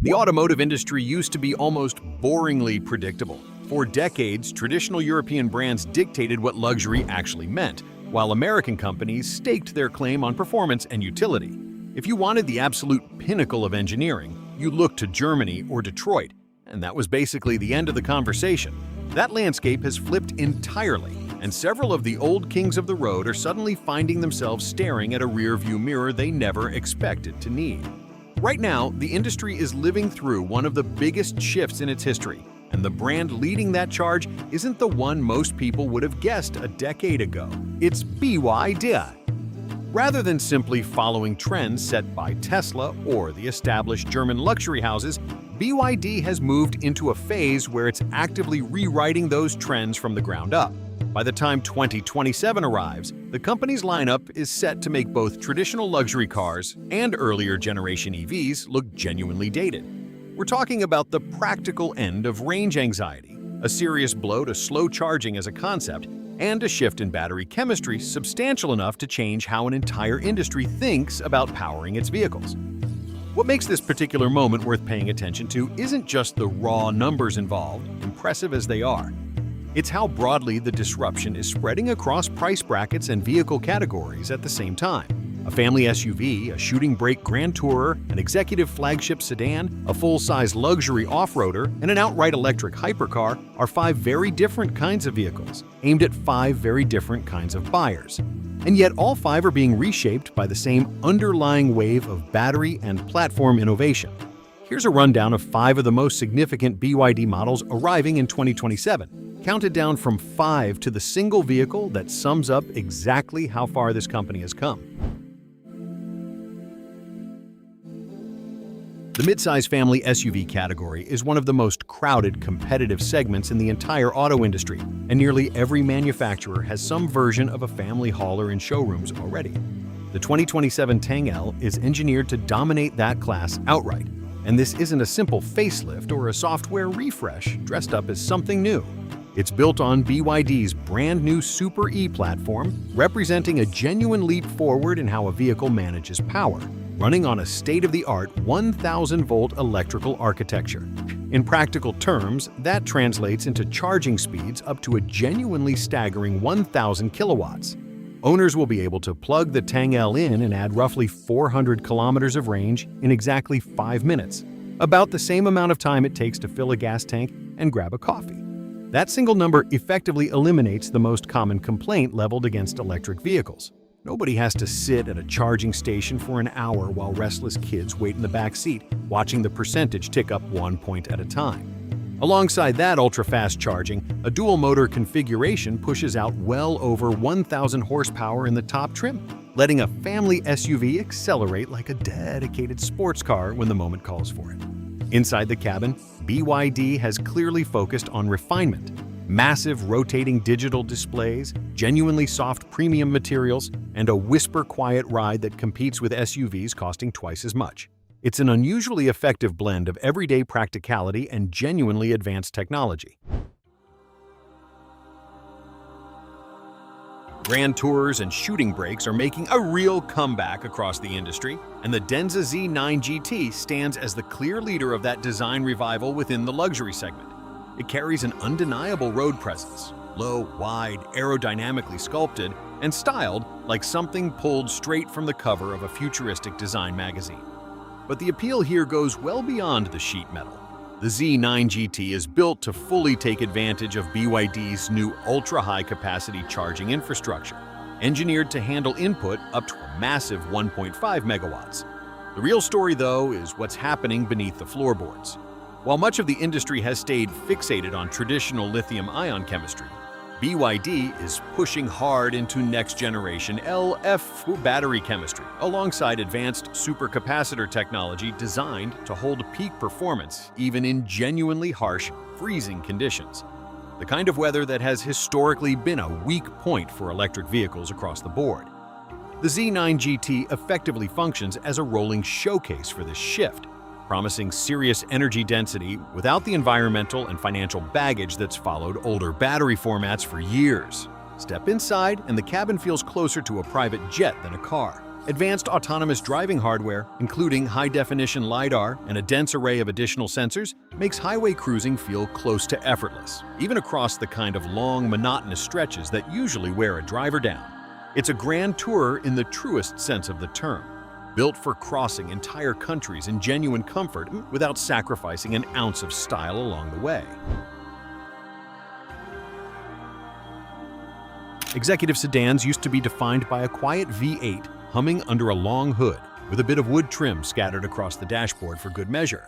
The automotive industry used to be almost boringly predictable. For decades, traditional European brands dictated what luxury actually meant, while American companies staked their claim on performance and utility. If you wanted the absolute pinnacle of engineering, you looked to Germany or Detroit, and that was basically the end of the conversation. That landscape has flipped entirely, and several of the old kings of the road are suddenly finding themselves staring at a rear-view mirror they never expected to need. Right now, the industry is living through one of the biggest shifts in its history, and the brand leading that charge isn't the one most people would have guessed a decade ago. It's BYD. Rather than simply following trends set by Tesla or the established German luxury houses, BYD has moved into a phase where it's actively rewriting those trends from the ground up. By the time 2027 arrives, the company's lineup is set to make both traditional luxury cars and earlier generation EVs look genuinely dated. We're talking about the practical end of range anxiety, a serious blow to slow charging as a concept, and a shift in battery chemistry substantial enough to change how an entire industry thinks about powering its vehicles. What makes this particular moment worth paying attention to isn't just the raw numbers involved, impressive as they are. It's how broadly the disruption is spreading across price brackets and vehicle categories at the same time. A family SUV, a shooting brake Grand Tourer, an executive flagship sedan, a full-size luxury off-roader, and an outright electric hypercar are 5 very different kinds of vehicles, aimed at 5 very different kinds of buyers. And yet all 5 are being reshaped by the same underlying wave of battery and platform innovation. Here's a rundown of 5 of the most significant BYD models arriving in 2027, counted down from 5 to the single vehicle that sums up exactly how far this company has come. The midsize family SUV category is one of the most crowded, competitive segments in the entire auto industry, and nearly every manufacturer has some version of a family hauler in showrooms already. The 2027 Tang L is engineered to dominate that class outright, and this isn't a simple facelift or a software refresh dressed up as something new. It's built on BYD's brand new Super E platform, representing a genuine leap forward in how a vehicle manages power, running on a state-of-the-art 1,000-volt electrical architecture. In practical terms, that translates into charging speeds up to a genuinely staggering 1,000 kilowatts. Owners will be able to plug the Tang L in and add roughly 400 kilometers of range in exactly 5 minutes, about the same amount of time it takes to fill a gas tank and grab a coffee. That single number effectively eliminates the most common complaint leveled against electric vehicles. Nobody has to sit at a charging station for an hour while restless kids wait in the back seat, watching the percentage tick up 1 point at a time. Alongside that ultra-fast charging, a dual-motor configuration pushes out well over 1,000 horsepower in the top trim, letting a family SUV accelerate like a dedicated sports car when the moment calls for it. Inside the cabin, BYD has clearly focused on refinement. Massive rotating digital displays, genuinely soft premium materials, and a whisper-quiet ride that competes with SUVs costing twice as much. It's an unusually effective blend of everyday practicality and genuinely advanced technology. Grand Tourers and shooting brakes are making a real comeback across the industry, and the Denza Z9 GT stands as the clear leader of that design revival within the luxury segment. It carries an undeniable road presence, low, wide, aerodynamically sculpted, and styled like something pulled straight from the cover of a futuristic design magazine. But the appeal here goes well beyond the sheet metal. The Z9 GT is built to fully take advantage of BYD's new ultra-high-capacity charging infrastructure, engineered to handle input up to a massive 1.5 megawatts. The real story, though, is what's happening beneath the floorboards. While much of the industry has stayed fixated on traditional lithium-ion chemistry, BYD is pushing hard into next-generation LFP battery chemistry, alongside advanced supercapacitor technology designed to hold peak performance even in genuinely harsh, freezing conditions. The kind of weather that has historically been a weak point for electric vehicles across the board. The Z9 GT effectively functions as a rolling showcase for this shift, promising serious energy density without the environmental and financial baggage that's followed older battery formats for years. Step inside, and the cabin feels closer to a private jet than a car. Advanced autonomous driving hardware, including high-definition LiDAR and a dense array of additional sensors, makes highway cruising feel close to effortless, even across the kind of long, monotonous stretches that usually wear a driver down. It's a grand tourer in the truest sense of the term, built for crossing entire countries in genuine comfort without sacrificing an ounce of style along the way. Executive sedans used to be defined by a quiet V8 humming under a long hood, with a bit of wood trim scattered across the dashboard for good measure.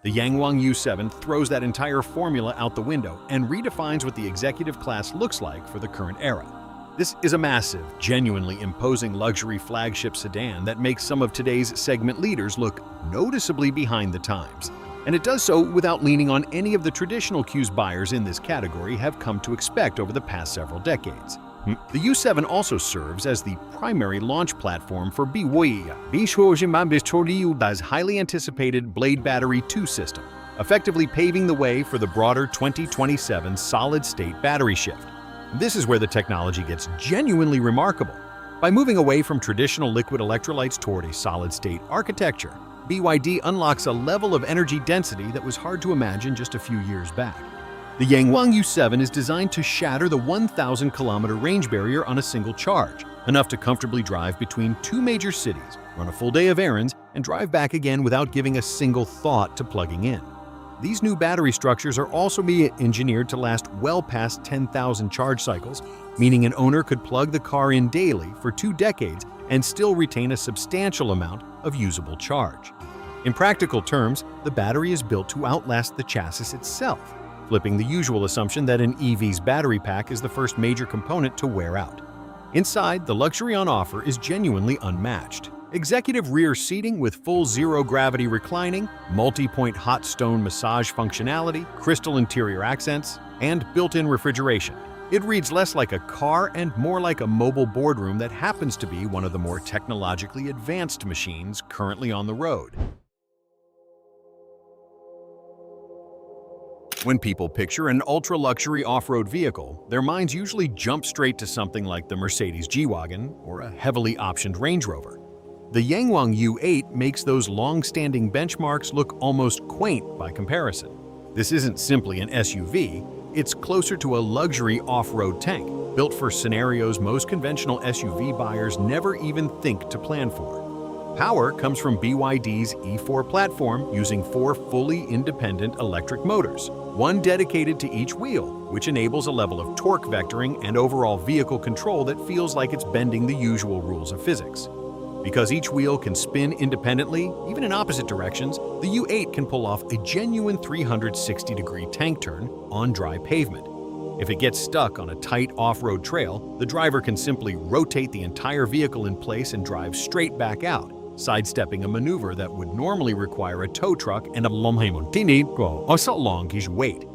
The Yangwang U7 throws that entire formula out the window and redefines what the executive class looks like for the current era. This is a massive, genuinely imposing luxury flagship sedan that makes some of today's segment leaders look noticeably behind the times. And it does so without leaning on any of the traditional cues buyers in this category have come to expect over the past several decades. The U7 also serves as the primary launch platform for BYD's highly anticipated Blade Battery 2 system, effectively paving the way for the broader 2027 solid-state battery shift. This is where the technology gets genuinely remarkable. By moving away from traditional liquid electrolytes toward a solid-state architecture, BYD unlocks a level of energy density that was hard to imagine just a few years back. The Yangwang U7 is designed to shatter the 1,000-kilometer range barrier on a single charge, enough to comfortably drive between two major cities, run a full day of errands, and drive back again without giving a single thought to plugging in. These new battery structures are also being engineered to last well past 10,000 charge cycles, meaning an owner could plug the car in daily for 2 decades and still retain a substantial amount of usable charge. In practical terms, the battery is built to outlast the chassis itself, flipping the usual assumption that an EV's battery pack is the first major component to wear out. Inside, the luxury on offer is genuinely unmatched. Executive rear seating with full zero-gravity reclining, multi-point hot stone massage functionality, crystal interior accents, and built-in refrigeration. It reads less like a car and more like a mobile boardroom that happens to be one of the more technologically advanced machines currently on the road. When people picture an ultra-luxury off-road vehicle, their minds usually jump straight to something like the Mercedes G-Wagon or a heavily optioned Range Rover. The Yangwang U8 makes those long-standing benchmarks look almost quaint by comparison. This isn't simply an SUV, it's closer to a luxury off-road tank, built for scenarios most conventional SUV buyers never even think to plan for. Power comes from BYD's E4 platform using 4 fully independent electric motors, one dedicated to each wheel, which enables a level of torque vectoring and overall vehicle control that feels like it's bending the usual rules of physics. Because each wheel can spin independently, even in opposite directions, the U8 can pull off a genuine 360-degree tank turn on dry pavement. If it gets stuck on a tight off-road trail, the driver can simply rotate the entire vehicle in place and drive straight back out, sidestepping a maneuver that would normally require a tow truck and a long weight.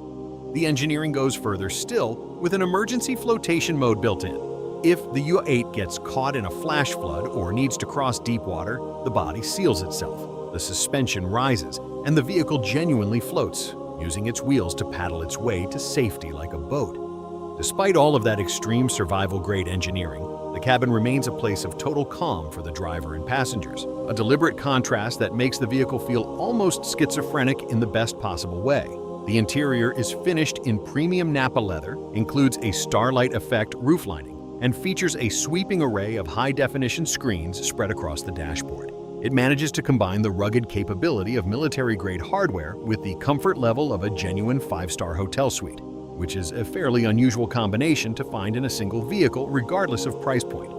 The engineering goes further still with an emergency flotation mode built in. If the U8 gets caught in a flash flood or needs to cross deep water, the body seals itself, the suspension rises, and the vehicle genuinely floats, using its wheels to paddle its way to safety like a boat. Despite all of that extreme survival-grade engineering, the cabin remains a place of total calm for the driver and passengers, a deliberate contrast that makes the vehicle feel almost schizophrenic in the best possible way. The interior is finished in premium Nappa leather, includes a starlight effect roof lining, and features a sweeping array of high-definition screens spread across the dashboard. It manages to combine the rugged capability of military-grade hardware with the comfort level of a genuine 5-star hotel suite, which is a fairly unusual combination to find in a single vehicle regardless of price point.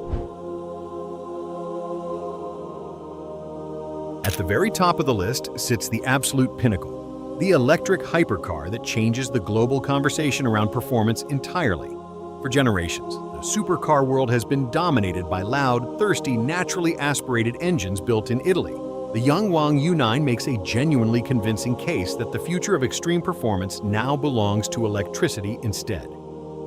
At the very top of the list sits the absolute pinnacle, the electric hypercar that changes the global conversation around performance entirely. For generations, the supercar world has been dominated by loud, thirsty, naturally aspirated engines built in Italy. The Yangwang U9 makes a genuinely convincing case that the future of extreme performance now belongs to electricity instead.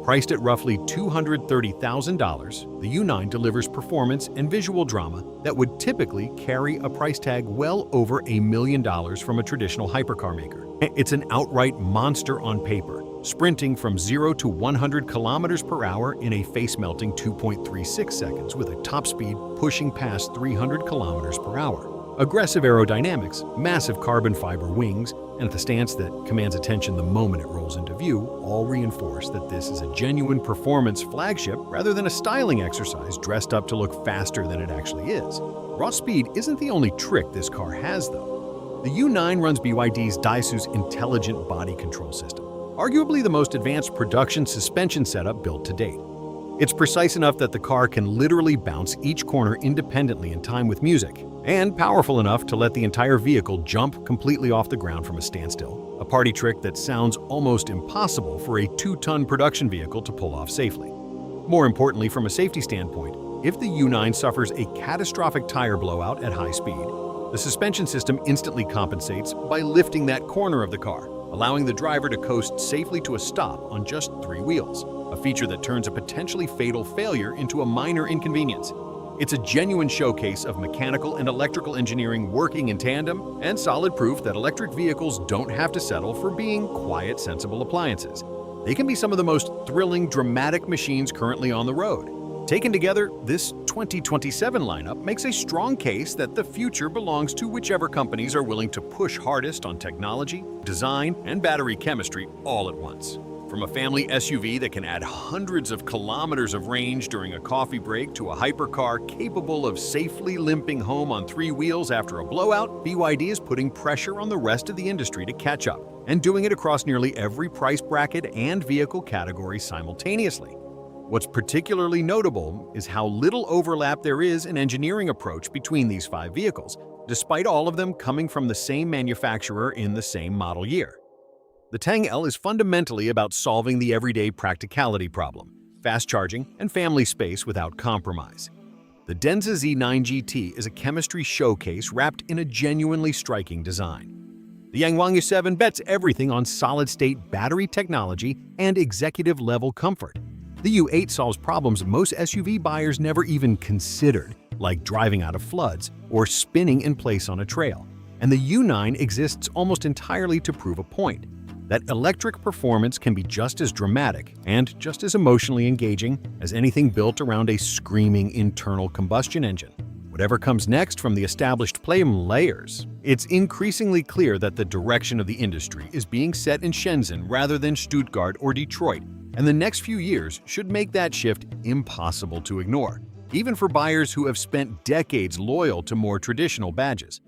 Priced at roughly $230,000, the U9 delivers performance and visual drama that would typically carry a price tag well over $1 million from a traditional hypercar maker. It's an outright monster on paper, sprinting from 0 to 100 kilometers per hour in a face-melting 2.36 seconds with a top speed pushing past 300 kilometers per hour. Aggressive aerodynamics, massive carbon fiber wings, and the stance that commands attention the moment it rolls into view all reinforce that this is a genuine performance flagship rather than a styling exercise dressed up to look faster than it actually is. Raw speed isn't the only trick this car has, though. The U9 runs BYD's Daisu's intelligent body control system, arguably the most advanced production suspension setup built to date. It's precise enough that the car can literally bounce each corner independently in time with music, and powerful enough to let the entire vehicle jump completely off the ground from a standstill, a party trick that sounds almost impossible for a 2-ton production vehicle to pull off safely. More importantly, from a safety standpoint, if the U9 suffers a catastrophic tire blowout at high speed, the suspension system instantly compensates by lifting that corner of the car, allowing the driver to coast safely to a stop on just 3 wheels, a feature that turns a potentially fatal failure into a minor inconvenience. It's a genuine showcase of mechanical and electrical engineering working in tandem, and solid proof that electric vehicles don't have to settle for being quiet, sensible appliances. They can be some of the most thrilling, dramatic machines currently on the road. Taken together, this 2027 lineup makes a strong case that the future belongs to whichever companies are willing to push hardest on technology, design, and battery chemistry all at once. From a family SUV that can add hundreds of kilometers of range during a coffee break to a hypercar capable of safely limping home on 3 wheels after a blowout, BYD is putting pressure on the rest of the industry to catch up, and doing it across nearly every price bracket and vehicle category simultaneously. What's particularly notable is how little overlap there is in engineering approach between these 5 vehicles, despite all of them coming from the same manufacturer in the same model year. The Tang L is fundamentally about solving the everyday practicality problem, fast charging, and family space without compromise. The Denza Z9 GT is a chemistry showcase wrapped in a genuinely striking design. The Yangwang 7 bets everything on solid-state battery technology and executive-level comfort. The U8 solves problems most SUV buyers never even considered, like driving out of floods or spinning in place on a trail. And the U9 exists almost entirely to prove a point: that electric performance can be just as dramatic and just as emotionally engaging as anything built around a screaming internal combustion engine. Whatever comes next from the established players, it's increasingly clear that the direction of the industry is being set in Shenzhen rather than Stuttgart or Detroit, and the next few years should make that shift impossible to ignore, even for buyers who have spent decades loyal to more traditional badges.